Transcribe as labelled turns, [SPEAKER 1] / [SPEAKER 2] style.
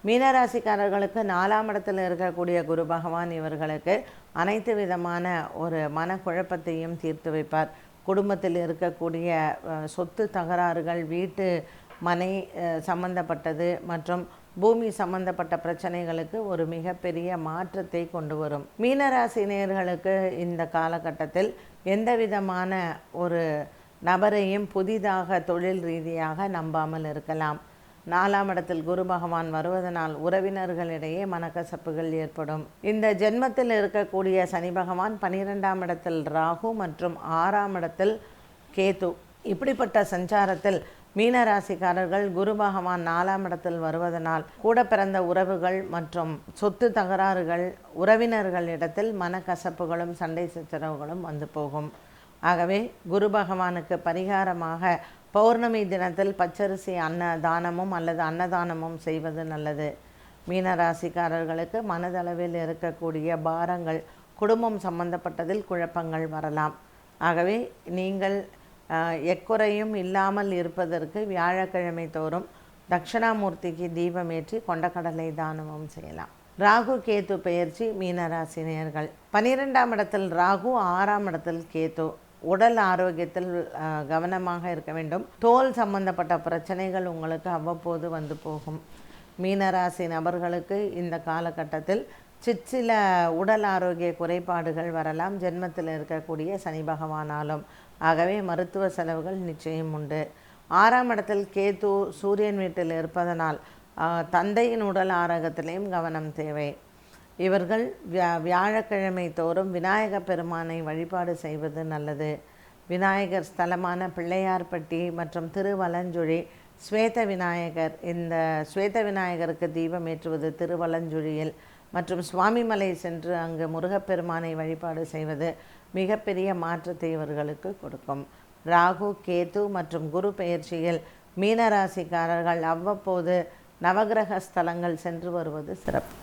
[SPEAKER 1] மீனராசிக்காரர்களுக்கு 4ஆம் இடத்தில் இருக்கக்கூடிய குரு பகவான் இவர்களுக்கு அனைத்து விதமான ஒரு மனக்குழப்பத்தையும் தீர்த்து வைப்பார். குடும்பத்தில் இருக்கக்கூடிய சொத்து தகராறுகள், வீட்டு மனை சம்பந்தப்பட்டது மற்றும் பூமி சம்பந்தப்பட்ட பிரச்சனைகளுக்கு ஒரு மிகப்பெரிய மாற்றத்தை கொண்டு வரும். மீனராசி நேயர்களுக்கு இந்த காலகட்டத்தில் எந்த விதமான ஒரு நபரையும் புதிதாக தொழில் ரீதியாக நம்பாமல் இருக்கலாம். 4ஆம் இடத்தில் குரு பகவான் வருவதனால் உறவினர்களிடையே மனக்கசப்புகள் ஏற்படும். இந்த ஜென்மத்தில் இருக்கக்கூடிய சனி பகவான் 12ஆம் இடத்தில் ராகு மற்றும் 6ஆம் இடத்தில் கேது. இப்படிப்பட்ட சஞ்சாரத்தில் மீனராசிக்காரர்கள் குரு பகவான் 4ஆம் இடத்தில் வருவதனால் கூட பிறந்த உறவுகள் மற்றும் சொத்து தகராறுகள், உறவினர்களிடத்தில் மனக்கசப்புகளும் சண்டை சச்சரவுகளும் வந்து போகும். ஆகவே குரு பகவானுக்கு பரிகாரமாக பௌர்ணமி தினத்தில் பச்சரிசி தானமும் அல்லது அன்னதானமும் செய்வது நல்லது. மீனராசிக்காரர்களுக்கு மனதளவில் இருக்கக்கூடிய பாரங்கள், குடும்பம் சம்பந்தப்பட்டதில் குழப்பங்கள் வரலாம். ஆகவே நீங்கள் எக்குறையும் இல்லாமல் இருப்பதற்கு வியாழக்கிழமை தோறும் தட்சிணாமூர்த்திக்கு தீபமேற்றி கொண்டக்கடலை தானமும் செய்யலாம். ராகு கேது பெயர்ச்சி மீனராசி நேயர்கள். 12ஆம் இடத்தில் ராகு, 6ஆம் இடத்தில் கேது. உடல் ஆரோக்கியத்தில் கவனமாக இருக்க வேண்டும். தோல் சம்பந்தப்பட்ட பிரச்சனைகள் உங்களுக்கு அவ்வப்போது வந்து போகும். மீனராசி நபர்களுக்கு இந்த காலகட்டத்தில் சிற்சில உடல் ஆரோக்கிய குறைபாடுகள் வரலாம், ஜென்மத்தில் இருக்கக்கூடிய சனி பகவானாலும். ஆகவே மருத்துவ செலவுகள் நிச்சயம் உண்டு. 6ஆம் இடத்தில் கேது சூரியன் வீட்டில் இருப்பதனால் தந்தையின் உடல் ஆரோக்கியத்திலையும் கவனம் தேவை. இவர்கள் வியாழக்கிழமை தோறும் விநாயக பெருமானை வழிபாடு செய்வது நல்லது. விநாயகர் ஸ்தலமான பிள்ளையார்பட்டி மற்றும் திருவலஞ்சுழி ஸ்வேத விநாயகர், இந்த ஸ்வேத விநாயகருக்கு தீபம் ஏற்றுவது திருவலஞ்சுழியில் மற்றும் சுவாமிமலை சென்று அங்கு முருகப்பெருமானை வழிபாடு செய்வது மிகப்பெரிய மாற்றத்தை இவர்களுக்கு கொடுக்கும். ராகு கேது மற்றும் குரு பெயர்ச்சியில் மீனராசிக்காரர்கள் அவ்வப்போது நவகிரக ஸ்தலங்கள் சென்று வருவது சிறப்பு.